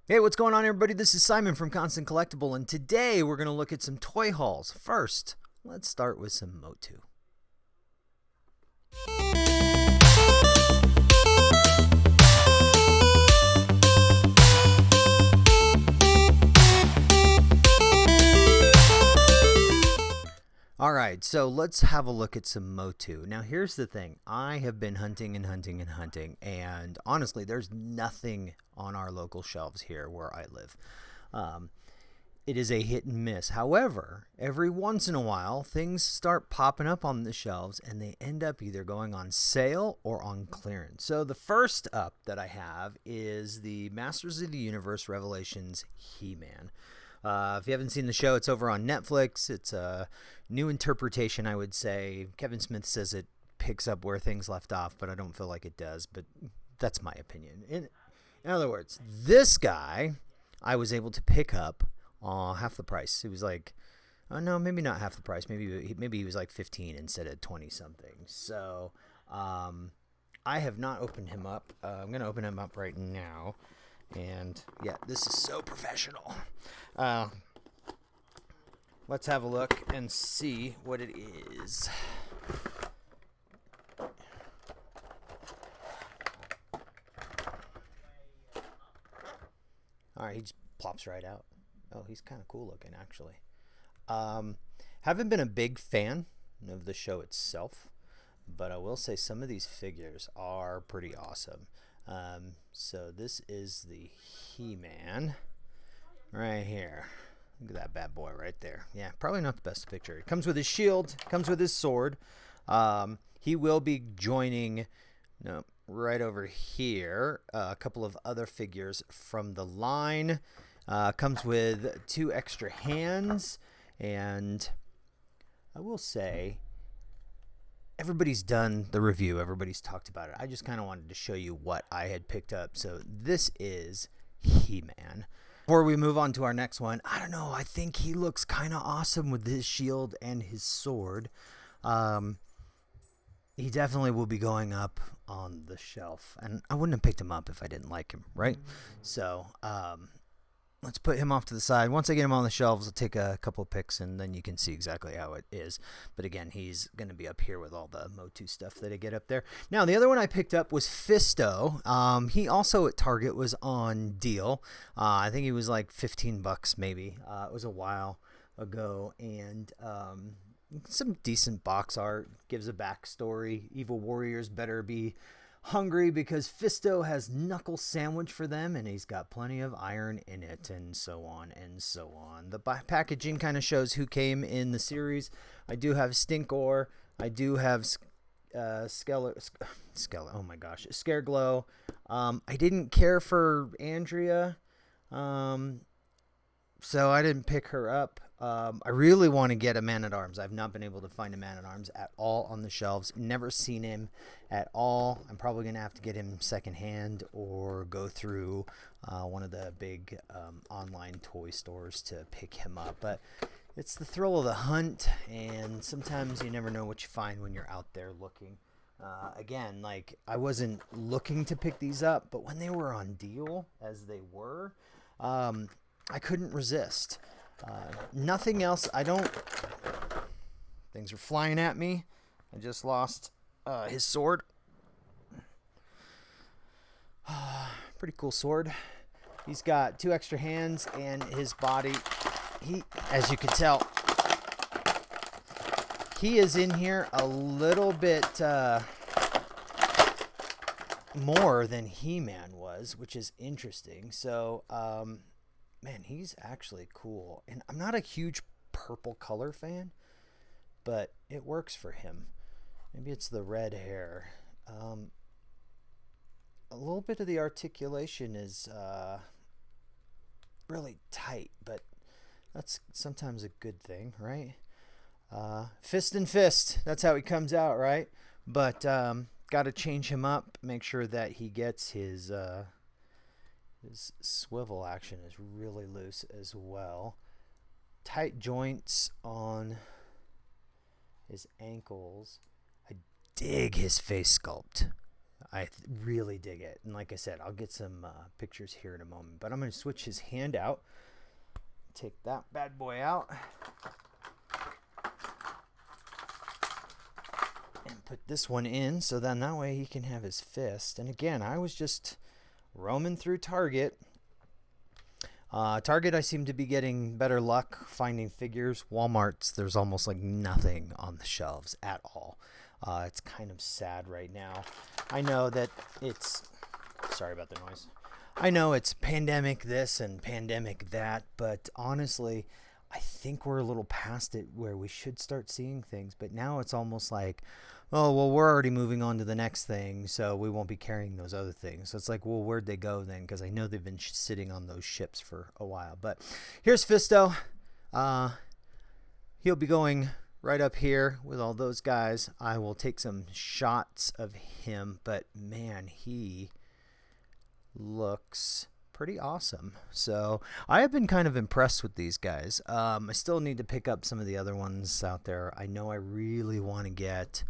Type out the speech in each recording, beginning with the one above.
Hey, what's going on, everybody? This is Simon from Constant Collectible, and today we're going to look at some toy hauls. First, let's start with some MOTU. Alright, so let's have a look at some MOTU. Now, here's the thing. I have been hunting and hunting and hunting, and honestly, there's nothing on our local shelves here where I live. It is a hit and miss. However, every once in a while, things start popping up on the shelves, and they end up either going on sale or on clearance. So the first up that I have is the Masters of the Universe Revelations He-Man. If you haven't seen the show, it's over on Netflix. It's a new interpretation, I would say. Kevin Smith says it picks up where things left off, but I don't feel like it does. But that's my opinion. In other words, this guy I was able to pick up half the price. It was like, oh no, maybe not half the price. Maybe he was like 15 instead of 20 something. So I have not opened him up. I'm gonna open him up right now. And yeah, this is so professional. Let's have a look and see what it is. Alright, he just plops right out. Oh, he's kind of cool looking, actually. Haven't been a big fan of the show itself, but I will say some of these figures are pretty awesome. So this is the He-Man right here. Look at that bad boy right there. Yeah, probably not the best picture. It comes with his shield, comes with his sword. He will be joining, right over here, a couple of other figures from the line. Comes with 2 extra hands, and I will say, everybody's done the review. Everybody's talked about it. I just kind of wanted to show you what I had picked up. So this is He-Man. Before we move on to our next one, I don't know. I think he looks kind of awesome with his shield and his sword. He definitely will be going up on the shelf. And I wouldn't have picked him up if I didn't like him, right? So let's put him off to the side. Once I get him on the shelves, I'll take a couple of pics, and then you can see exactly how it is. But again, he's going to be up here with all the MOTU stuff that I get up there. Now, the other one I picked up was Fisto. He also at Target was on deal. I think he was like $15 maybe. It was a while ago, and some decent box art. Gives a backstory. Evil warriors better be hungry because Fisto has knuckle sandwich for them, and he's got plenty of iron in it, and so on and so on. The packaging kind of shows who came in the series. I do have Stinkor. I do have oh my gosh, Scareglow. I didn't care for Andrea, so I didn't pick her up. I really want to get a Man-at-Arms. I've not been able to find a Man-at-Arms at all on the shelves. Never seen him at all. I'm probably going to have to get him secondhand or go through one of the big online toy stores to pick him up. But it's the thrill of the hunt, and sometimes you never know what you find when you're out there looking. Again, like, I wasn't looking to pick these up, but when they were on deal, as they were, I couldn't resist. Nothing else. Things are flying at me. I just lost his sword. Pretty cool sword. He's got 2 extra hands, and his body, as you can tell, he is in here a little bit more than He-Man was, which is interesting. So, man, he's actually cool. And I'm not a huge purple color fan, but it works for him. Maybe it's the red hair. A little bit of the articulation is really tight, but that's sometimes a good thing, right? Fist and fist. That's how he comes out, right? But got to change him up. Make sure that he gets his swivel action is really loose as well. Tight joints on his ankles. I dig his face sculpt. really dig it. And like I said, I'll get some pictures here in a moment. But I'm going to switch his hand out. Take that bad boy out. And put this one in, so then that way he can have his fist. And again, I was just roaming through Target. Target, I seem to be getting better luck finding figures. Walmart's, there's almost like nothing on the shelves at all. It's kind of sad right now. I know that it's, sorry about the noise. I know it's pandemic this and pandemic that, but honestly, I think we're a little past it where we should start seeing things. But now it's almost like, oh, well, we're already moving on to the next thing, so we won't be carrying those other things. So it's like, well, where'd they go then? Because I know they've been sitting on those ships for a while. But here's Fisto. He'll be going right up here with all those guys. I will take some shots of him, but man, he looks pretty awesome. So I have been kind of impressed with these guys. I still need to pick up some of the other ones out there. I know I really want to get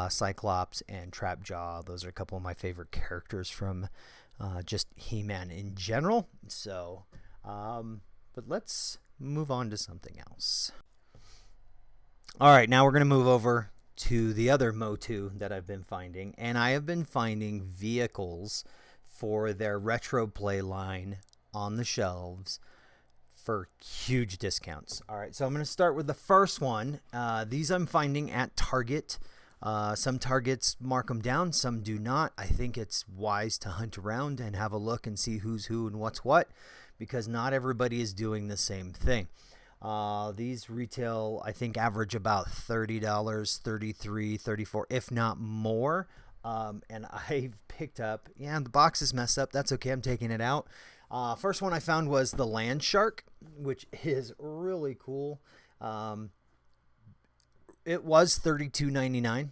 Cyclops and Trapjaw. Those are a couple of my favorite characters from just He-Man in general. So, but let's move on to something else. All right, now we're going to move over to the other MOTU that I've been finding, and I have been finding vehicles for their retro play line on the shelves for huge discounts. All right, so I'm going to start with the first one. These I'm finding at Target. Some Targets mark them down, some do not. I think it's wise to hunt around and have a look and see who's who and what's what, because not everybody is doing the same thing. These retail, I think, average about $30, $33, $34, if not more. And I've picked up, the box is messed up. That's okay. I'm taking it out. First one I found was the Land Shark, which is really cool. It was $32.99.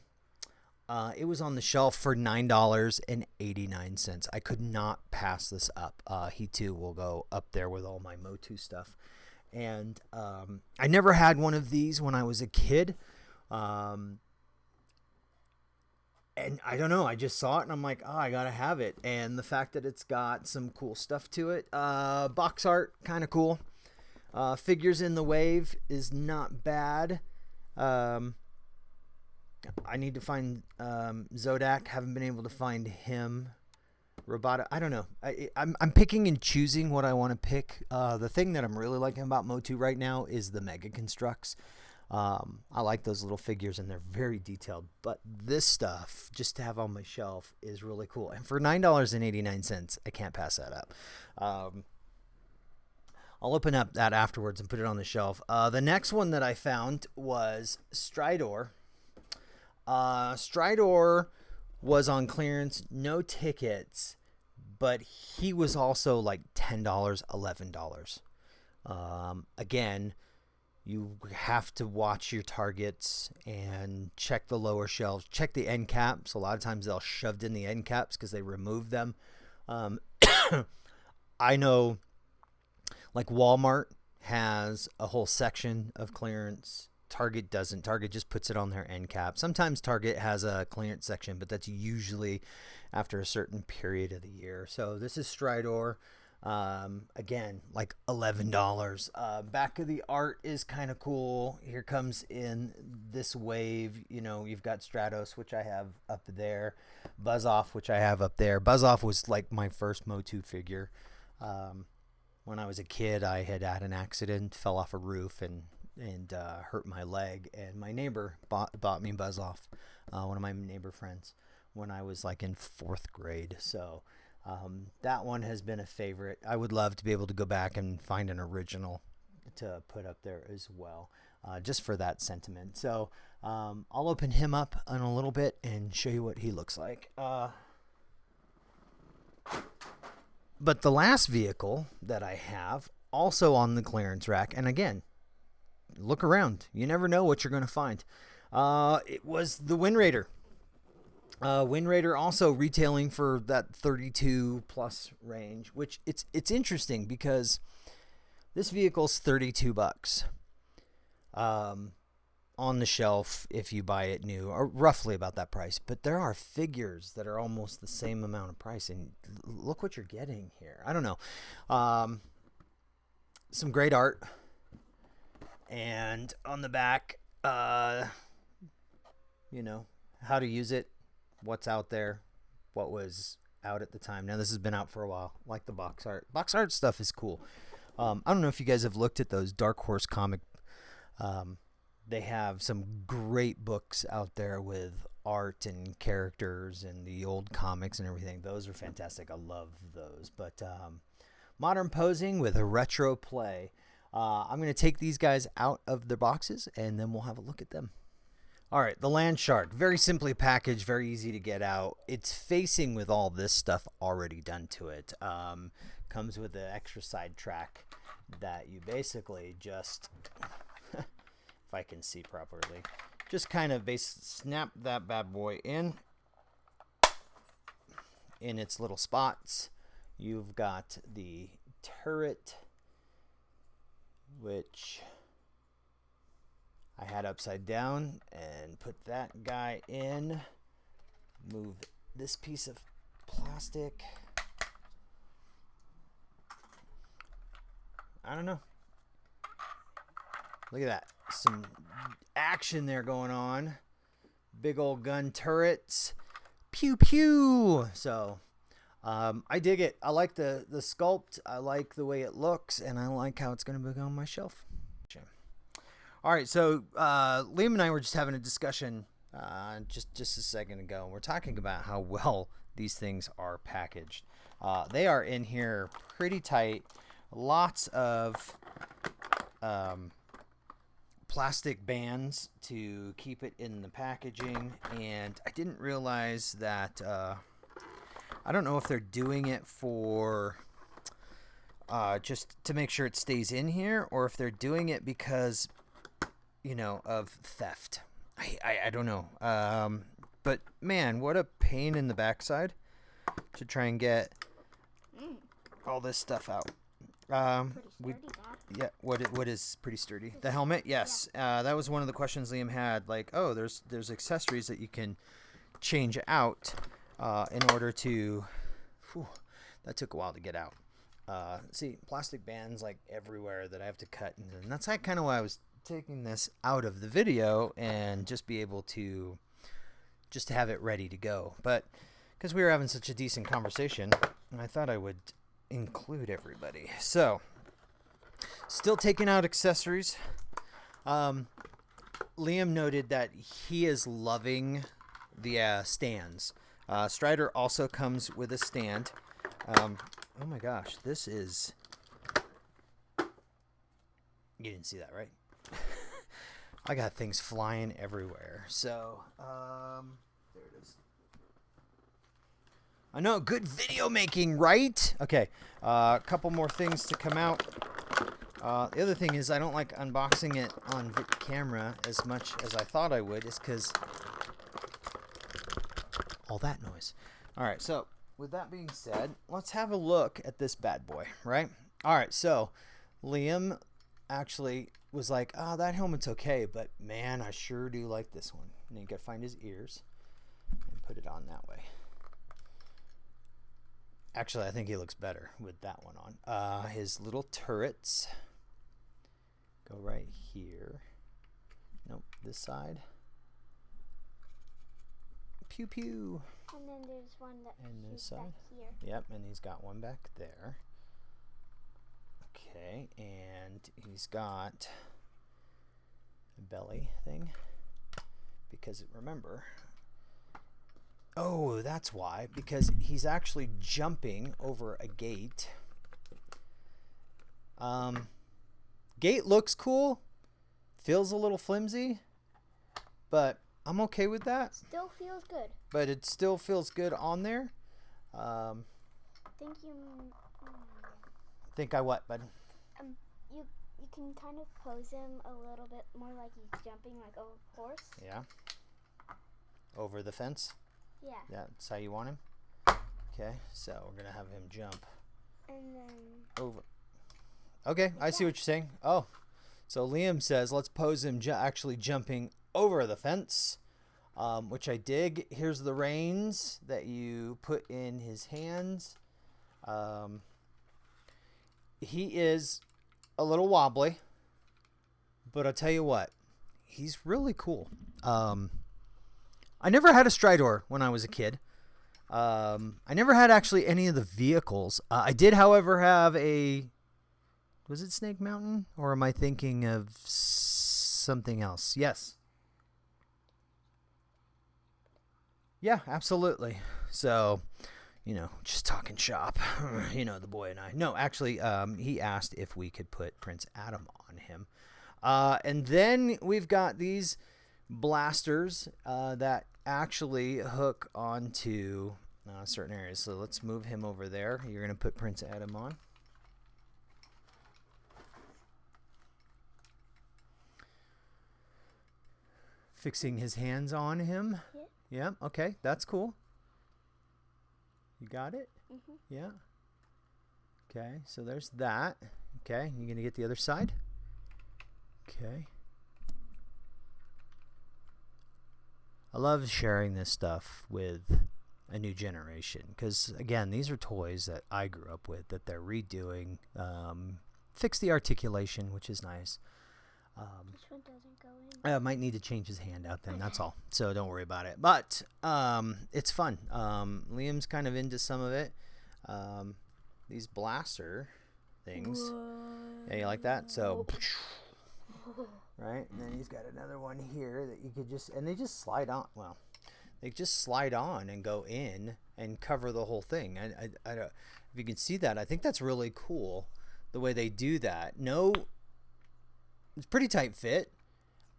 It was on the shelf for $9.89. I could not pass this up. He too will go up there with all my MOTU stuff. And I never had one of these when I was a kid. And I don't know, I just saw it and I'm like, oh, I gotta have it. And the fact that it's got some cool stuff to it, box art, kind of cool. Figures in the wave is not bad. I need to find Zodak. Haven't been able to find him. Robota, I don't know. I'm picking and choosing what I want to pick. The thing that I'm really liking about MOTU right now is the Mega Constructs. I like those little figures and they're very detailed. But this stuff, just to have on my shelf, is really cool. And for $9.89, I can't pass that up. I'll open up that afterwards and put it on the shelf. The next one that I found was Stridor. Stridor was on clearance, no tickets, but he was also like $10, $11. Again, you have to watch your targets and check the lower shelves, check the end caps. A lot of times they'll shoved in the end caps because they removed them. I know like Walmart has a whole section of clearance. Target doesn't. Target just puts it on their end cap. Sometimes Target has a clearance section, but that's usually after a certain period of the year. So this is Stridor. Again, like $11. Back of the art is kind of cool. Here comes in this wave. You know, you've got Stratos, which I have up there. Buzz Off, which I have up there. Buzz Off was like my first MOTU figure. When I was a kid, I had an accident, fell off a roof, and hurt my leg, and my neighbor bought me Buzz Off, one of my neighbor friends, when I was like in 4th grade. So that one has been a favorite. I would love to be able to go back and find an original to put up there as well, just for that sentiment. So I'll open him up in a little bit and show you what he looks like. But the last vehicle that I have, also on the clearance rack, and again, look around. You never know what you're going to find. It was the Wind Raider. Wind Raider also retailing for that 32 plus range, which it's interesting because this vehicle's $32. on the shelf if you buy it new, or roughly about that price. But there are figures that are almost the same amount of price, and look what you're getting here. I don't know. Some great art, and on the back, you know, how to use it, what's out there, what was out at the time. Now this has been out for a while. Like the box art. Box art stuff is cool. I don't know if you guys have looked at those Dark Horse comic. They have some great books out there with art and characters and the old comics and everything. Those are fantastic. I love those. But modern posing with a retro play. I'm going to take these guys out of their boxes, and then we'll have a look at them. All right, the Land Shark. Very simply packaged, very easy to get out. It's facing with all this stuff already done to it. Comes with an extra side track that you basically just, if I can see properly, just kind of snap that bad boy in its little spots. You've got the turret, which I had upside down, and put that guy in. Move this piece of plastic. I don't know. Look at that. Some action there going on. Big old gun turrets. Pew pew. So I dig it. I like the sculpt. I like the way it looks, and I like how it's going to be on my shelf. All right, so Liam and I were just having a discussion just a second ago, and we're talking about how well these things are packaged. They are in here pretty tight. Lots of plastic bands to keep it in the packaging, and I didn't realize that I don't know if they're doing it for just to make sure it stays in here, or if they're doing it because, you know, of theft. I don't know. But man, what a pain in the backside to try and get all this stuff out. Yeah, what is pretty sturdy? The helmet, yes. That was one of the questions Liam had. Like, oh, there's accessories that you can change out in order to. That took a while to get out. See, plastic bands like everywhere that I have to cut, and that's kind of why I was taking this out of the video and just be able to just have it ready to go. But because we were having such a decent conversation, I thought I would include everybody. So still taking out accessories. Liam noted that he is loving the stands. Strider also comes with a stand. Oh my gosh, this is, you didn't see that, right? I got things flying everywhere. So there it is. I know, good video making, right? Okay, a couple more things to come out. The other thing is I don't like unboxing it on camera as much as I thought I would, is because all that noise. All right, so with that being said, let's have a look at this bad boy, right? All right, so Liam actually was like, oh, that helmet's okay, but man, I sure do like this one. And you gotta find his ears and put it on that way. Actually, I think he looks better with that one on. His little turrets go right here. Nope, this side. Pew pew. And then there's one that and this side. Back here. Yep, and he's got one back there. Okay, and he's got a belly thing. Because remember, oh, that's why. Because he's actually jumping over a gate. Gate looks cool. Feels a little flimsy. But I'm okay with that. Still feels good. But it still feels good on there. Think I what, bud? You can kind of pose him a little bit more like he's jumping like a horse. Yeah. Over the fence? Yeah. That's how you want him? Okay, so we're going to have him jump. And then Over. Okay, I see what you're saying. Oh, So Liam says, let's pose him actually jumping over the fence, which I dig. Here's the reins that you put in his hands. He is a little wobbly, but I'll tell you what, he's really cool. I never had a Stridor when I was a kid. I never had actually any of the vehicles. I did, however, have was it Snake Mountain? Or am I thinking of something else? Yes. Yeah, absolutely. So, just talking shop. The boy and I. No, actually, he asked if we could put Prince Adam on him. And then we've got these blasters that actually hook onto certain areas. So let's move him over there. You're going to put Prince Adam on. Fixing his hands on him. Yeah, okay, that's cool. You got it? Mm-hmm. Yeah. Okay, so there's that. Okay, you going to get the other side? Okay. I love sharing this stuff with a new generation because, again, these are toys that I grew up with that they're redoing. Fix the articulation, which is nice. Which one doesn't go in? I might need to change his hand out then, that's all. So don't worry about it. But it's fun. Liam's kind of into some of it. These blaster things. Whoa. Yeah, you like that? So, right? And then he's got another one here that you could and they just slide on. Well, they just slide on and go in and cover the whole thing. I don't, if you can see that, I think that's really cool the way they do that. No, it's pretty tight fit.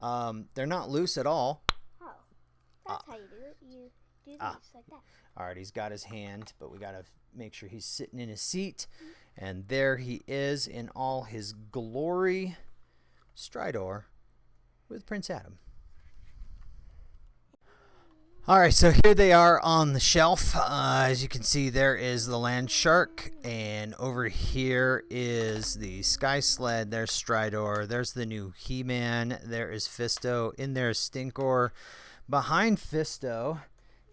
They're not loose at all. Oh, that's how you do it. You do this like that. All right, he's got his hand, but we got to make sure he's sitting in his seat. And there he is in all his glory. Stridor with Prince Adam. All right, so here they are on the shelf. As you can see, there is the Land Shark, and over here is the Sky Sled. There's Stridor. There's the new He-Man. There is Fisto. In there is Stinkor. Behind Fisto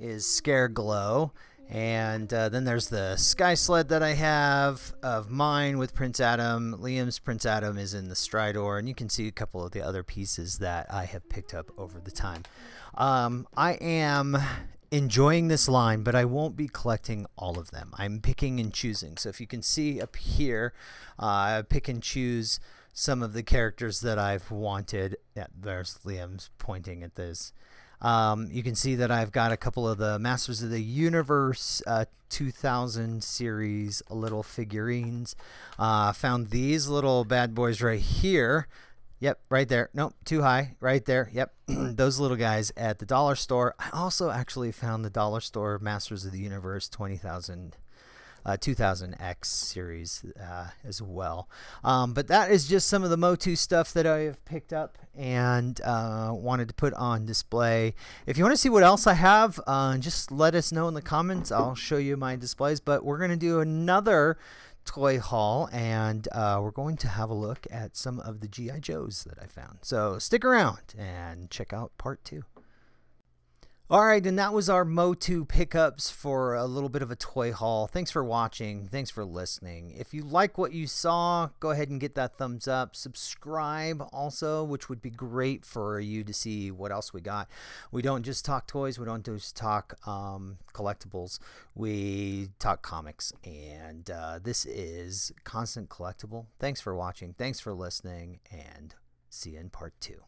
is Scareglow. And then there's the Sky Sled that I have of mine with Prince Adam. Liam's Prince Adam is in the Stridor, and you can see a couple of the other pieces that I have picked up over the time. I am enjoying this line, but I won't be collecting all of them. I'm picking and choosing. So if you can see up here, I pick and choose some of the characters that I've wanted. Yeah, there's Liam's pointing at this. You can see that I've got a couple of the Masters of the Universe 2000 series little figurines. Found these little bad boys right here. Yep, right there. Nope, too high. Right there. Yep, those little guys at the dollar store. I also actually found the dollar store Masters of the Universe 2000X series as well. But that is just some of the MOTU stuff that I have picked up and wanted to put on display. If you want to see what else I have, just let us know in the comments. I'll show you my displays. But we're going to do another toy haul, and we're going to have a look at some of the G.I. Joes that I found. So stick around and check out part 2. All right, and that was our MOTU pickups for a little bit of a toy haul. Thanks for watching. Thanks for listening. If you like what you saw, go ahead and get that thumbs up. Subscribe also, which would be great for you to see what else we got. We don't just talk toys. We don't just talk collectibles. We talk comics, and this is Constant Collectible. Thanks for watching. Thanks for listening, and see you in part 2.